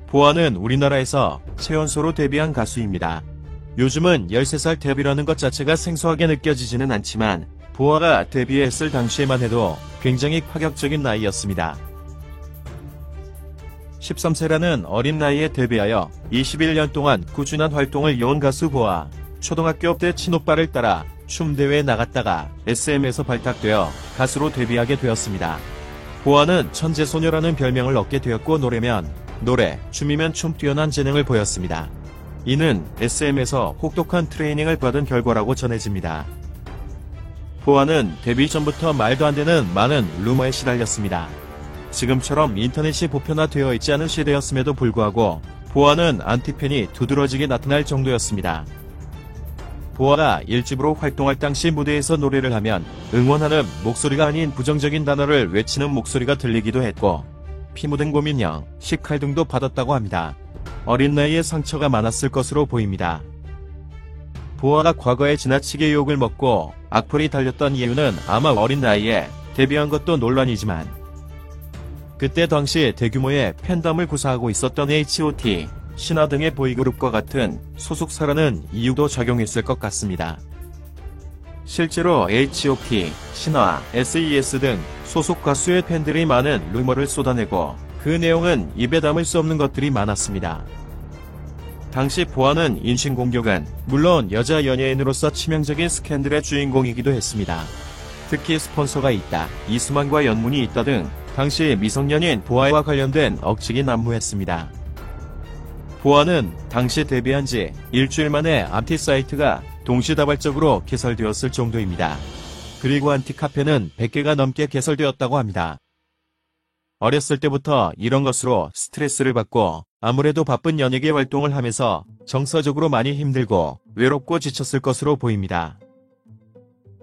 보아는 우리나라에서 최연소로 데뷔한 가수입니다. 요즘은 13살 데뷔라는 것 자체가 생소하게 느껴지지는 않지만 보아가 데뷔했을 당시에만 해도 굉장히 파격적인 나이였습니다. 13세라는 어린 나이에 데뷔하여 21년 동안 꾸준한 활동을 이어온 가수 보아. 초등학교 때 친오빠를 따라 춤대회에 나갔다가 SM에서 발탁되어 가수로 데뷔하게 되었습니다. 보아는 천재소녀라는 별명을 얻게 되었고 노래면 노래, 춤이면 춤 뛰어난 재능을 보였습니다. 이는 SM에서 혹독한 트레이닝을 받은 결과라고 전해집니다. 보아는 데뷔 전부터 말도 안 되는 많은 루머에 시달렸습니다. 지금처럼 인터넷이 보편화되어 있지 않은 시대였음에도 불구하고 보아는 안티팬이 두드러지게 나타날 정도였습니다. 보아가 1집으로 활동할 당시 무대에서 노래를 하면 응원하는 목소리가 아닌 부정적인 단어를 외치는 목소리가 들리기도 했고 피 묻은 고민형, 식칼 등도 받았다고 합니다. 어린 나이에 상처가 많았을 것으로 보입니다. 보아가 과거에 지나치게 욕을 먹고 악플이 달렸던 이유는 아마 어린 나이에 데뷔한 것도 논란이지만 그때 당시 대규모의 팬덤을 구사하고 있었던 H.O.T, 신화 등의 보이그룹과 같은 소속사라는 이유도 작용했을 것 같습니다. 실제로 H.O.T, 신화, S.E.S 등 소속 가수의 팬들이 많은 루머를 쏟아내고 그 내용은 입에 담을 수 없는 것들이 많았습니다. 당시 보아는 인신공격은 물론 여자 연예인으로서 치명적인 스캔들의 주인공이기도 했습니다. 특히 스폰서가 있다, 이수만과 연문이 있다 등 당시 미성년인 보아와 관련된 억측이 난무했습니다. 보아는 당시 데뷔한 지 일주일 만에 안티 사이트가 동시다발적으로 개설되었을 정도입니다. 그리고 안티 카페는 100개가 넘게 개설되었다고 합니다. 어렸을 때부터 이런 것으로 스트레스를 받고 아무래도 바쁜 연예계 활동을 하면서 정서적으로 많이 힘들고 외롭고 지쳤을 것으로 보입니다.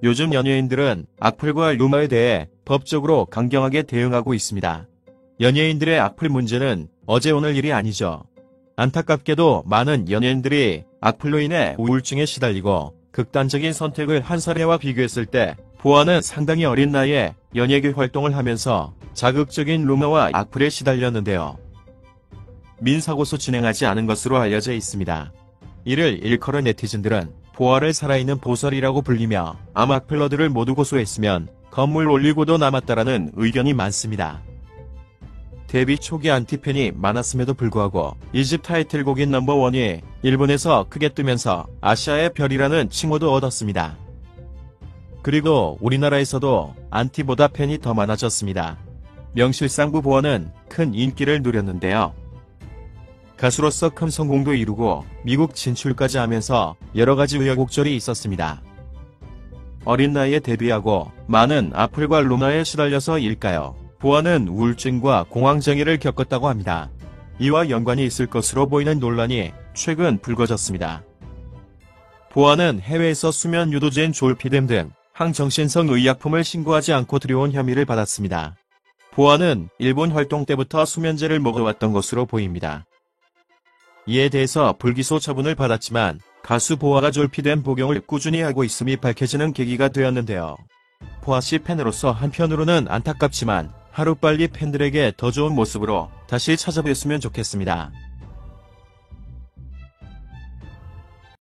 요즘 연예인들은 악플과 루머에 대해 법적으로 강경하게 대응하고 있습니다. 연예인들의 악플 문제는 어제 오늘 일이 아니죠. 안타깝게도 많은 연예인들이 악플로 인해 우울증에 시달리고 극단적인 선택을 한 사례와 비교했을 때 보아는 상당히 어린 나이에 연예계 활동을 하면서 자극적인 루머와 악플에 시달렸는데요. 민사고소 진행하지 않은 것으로 알려져 있습니다. 이를 일컬은 네티즌들은 보아를 살아있는 보살이라고 불리며 암악플러들을 모두 고소했으면 건물 올리고도 남았다라는 의견이 많습니다. 데뷔 초기 안티팬이 많았음에도 불구하고 2집 타이틀곡인 넘버원이 일본에서 크게 뜨면서 아시아의 별이라는 칭호도 얻었습니다. 그리고 우리나라에서도 안티보다 팬이 더 많아졌습니다. 명실상부 보아는 큰 인기를 누렸는데요. 가수로서 큰 성공도 이루고 미국 진출까지 하면서 여러가지 우여곡절이 있었습니다. 어린 나이에 데뷔하고 많은 악플과 루머에 시달려서일까요? 보아는 우울증과 공황장애를 겪었다고 합니다. 이와 연관이 있을 것으로 보이는 논란이 최근 불거졌습니다. 보아는 해외에서 수면 유도제인 졸피뎀 등 항정신성 의약품을 신고하지 않고 들여온 혐의를 받았습니다. 보아는 일본 활동 때부터 수면제를 먹어왔던 것으로 보입니다. 이에 대해서 불기소 처분을 받았지만 가수 보아가 졸피뎀 복용을 꾸준히 하고 있음이 밝혀지는 계기가 되었는데요. 보아씨 팬으로서 한편으로는 안타깝지만 하루빨리 팬들에게 더 좋은 모습으로 다시 찾아뵀으면 좋겠습니다.